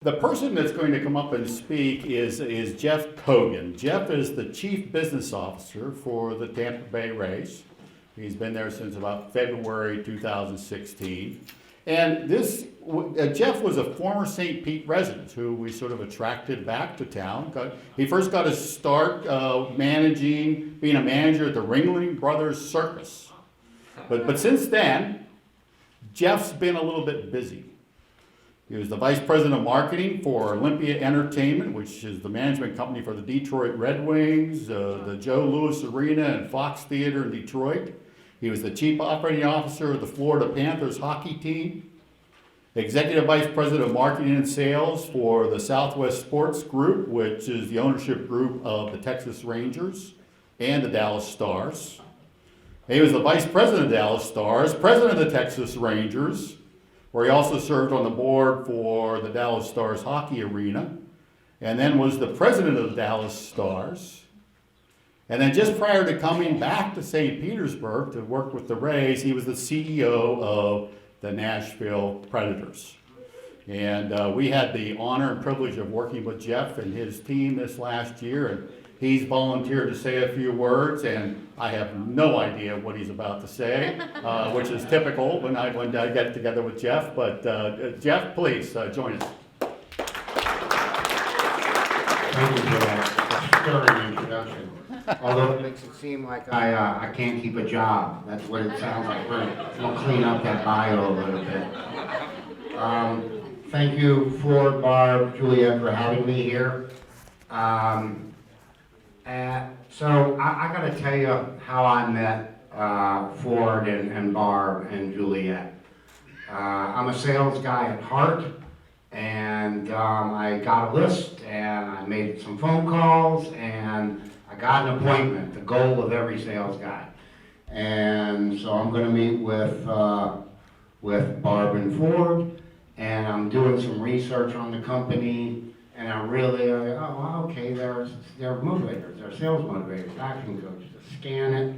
The person that's going to come up and speak is Jeff Cogan. Jeff is the Chief Business Officer for the Tampa Bay Rays. He's been there since about February 2016. And Jeff was a former St. Pete resident who we sort of attracted back to town. He first got his start being a manager at the Ringling Brothers Circus. But since then, Jeff's been a little bit busy. He was the Vice President of Marketing for Olympia Entertainment, which is the management company for the Detroit Red Wings, the Joe Louis Arena and Fox Theater in Detroit. He was the Chief Operating Officer of the Florida Panthers hockey team, Executive Vice President of Marketing and Sales for the Southwest Sports Group, which is the ownership group of the Texas Rangers and the Dallas Stars. He was the Vice President of Dallas Stars, President of the Texas Rangers, where he also served on the board for the Dallas Stars hockey arena, and then was the president of the Dallas Stars. And then just prior to coming back to St. Petersburg to work with the Rays, he was the CEO of the Nashville Predators. And we had the honor and privilege of working with Jeff and his team this last year, and he's volunteered to say a few words, and I have no idea what he's about to say, which is typical when I get together with Jeff. But Jeff, please join us. Thank you for that stirring introduction. Although it makes it seem like I can't keep a job. That's what it sounds like. We'll clean up that bio a little bit. Thank you, Ford, Barb, Juliet, for having me here. So I got to tell you how I met Ford and Barb and Juliet. I'm a sales guy at heart, and I got a list, and I made some phone calls, and I got an appointment, the goal of every sales guy. And so I'm going to meet with Barb and Ford, and I'm doing some research on the company. And I really, okay, they're motivators, they're sales motivators, action coaches, scan it.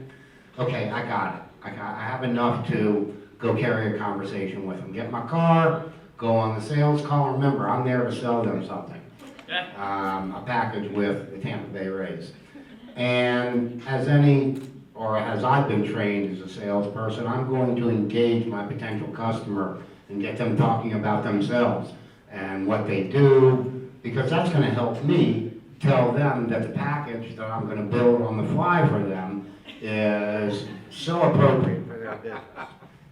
Okay, I got it. I have enough to go carry a conversation with them. Get in my car, go on the sales call. Remember, I'm there to sell them something. A package with the Tampa Bay Rays. And as I've been trained as a salesperson, I'm going to engage my potential customer and get them talking about themselves and what they do, because that's going to help me tell them that the package that I'm going to build on the fly for them is so appropriate for their business.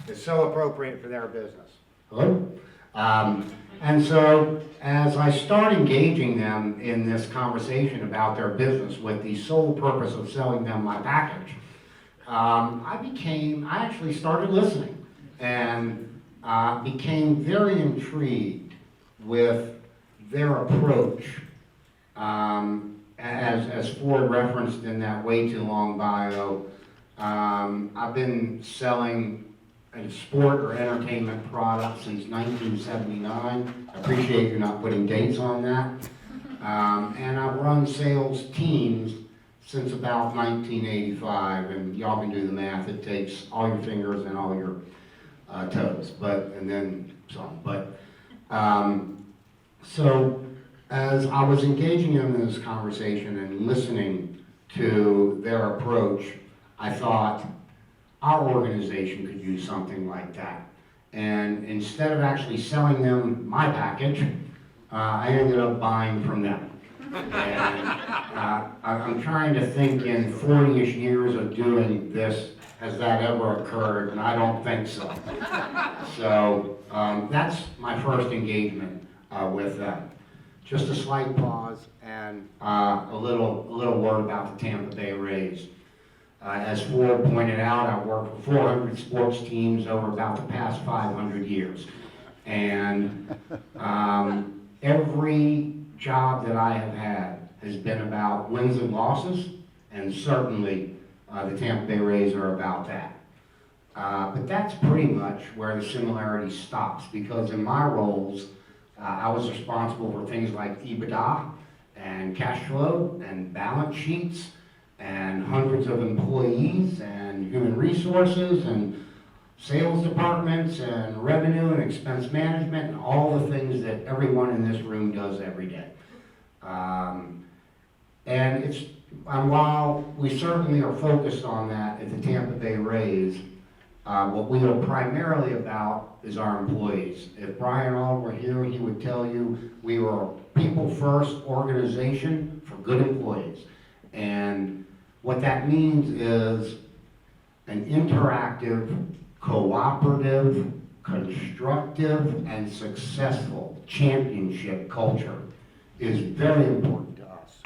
It's so appropriate for their business. Hello? And so as I start engaging them in this conversation about their business with the sole purpose of selling them my package, I actually started listening and became very intrigued with their approach, as Ford referenced in that way too long bio. I've been selling a sport or entertainment product since 1979. I appreciate you not putting dates on that. And I've run sales teams since about 1985, and y'all can do the math. It takes all your fingers and all your toes, and then some. So as I was engaging them in this conversation and listening to their approach, I thought our organization could use something like that. And instead of actually selling them my package, I ended up buying from them. And I'm trying to think in 40-ish years of doing this, has that ever occurred? And I don't think so. So that's my first engagement with them. Just a slight pause and a little word about the Tampa Bay Rays. As Ford pointed out, I've worked with 400 sports teams over about the past 500 years. And every job that I have had has been about wins and losses, and certainly the Tampa Bay Rays are about that. But that's pretty much where the similarity stops, because in my roles, I was responsible for things like EBITDA and cash flow and balance sheets and hundreds of employees and human resources and sales departments and revenue and expense management and all the things that everyone in this room does every day. And while we certainly are focused on that at the Tampa Bay Rays, what we are primarily about is our employees. If Brian All were here, he would tell you we are a people-first organization for good employees. And what that means is an interactive, cooperative, constructive, and successful championship culture is very important to us.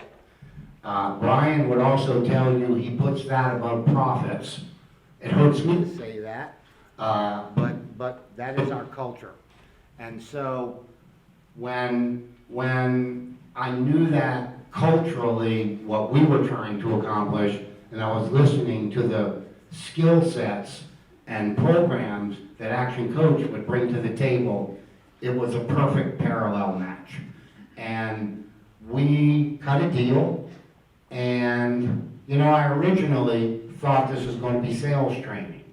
Brian would also tell you he puts that above profits. It hurts me to say that, but that is our culture. And so when I knew that culturally what we were trying to accomplish, and I was listening to the skill sets and programs that Action Coach would bring to the table, it was a perfect parallel match. And we cut a deal, and you know, I originally thought this was going to be sales training.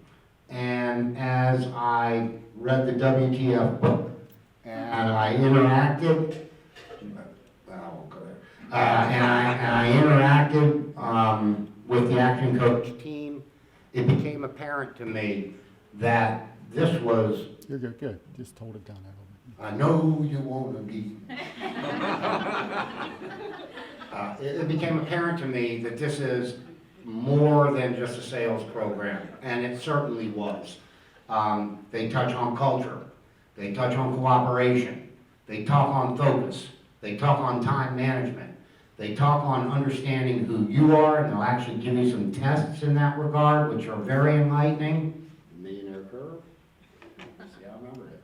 And as I read the WTF book, and I interacted, I won't go there, and I interacted with the Action Coach team, it became apparent to me that this was... You're good. Just hold it down there a little I know you want to be. It became apparent to me that this is more than just a sales program, and it certainly was. They touch on culture, they touch on cooperation, they talk on focus, they talk on time management, they talk on understanding who you are, and they'll actually give you some tests in that regard, which are very enlightening. Millionaire curve, see, I remember it.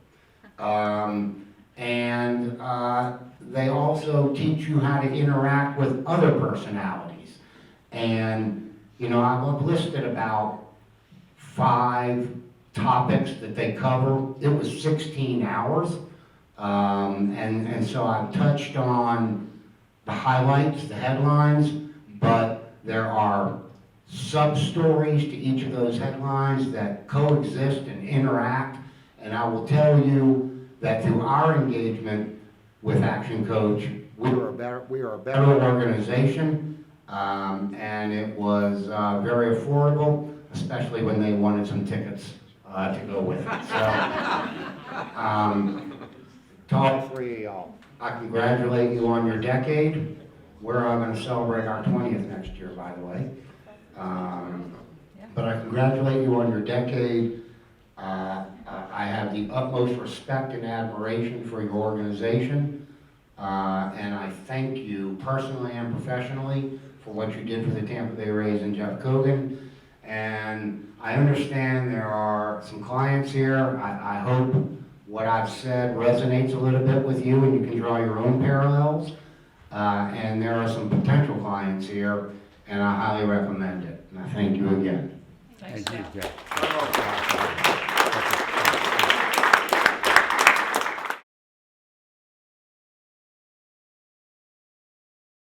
They also teach you how to interact with other personalities. And, you know, I've listed about 5 topics that they cover. It was 16 hours. And so I've touched on the highlights, the headlines, but there are sub-stories to each of those headlines that coexist and interact. And I will tell you that through our engagement with Action Coach, we are a better organization, and it was very affordable, especially when they wanted some tickets to go with it. So, to all 3 of y'all, I congratulate you on your decade. We're going to celebrate our 20th next year, by the way. But I congratulate you on your decade. I have the utmost respect and admiration for your organization, and I thank you personally and professionally for what you did for the Tampa Bay Rays and Jeff Cogan. And I understand there are some clients here. I hope what I've said resonates a little bit with you and you can draw your own parallels. And there are some potential clients here, and I highly recommend it. And I thank you again. bit. Thank you, Jeff.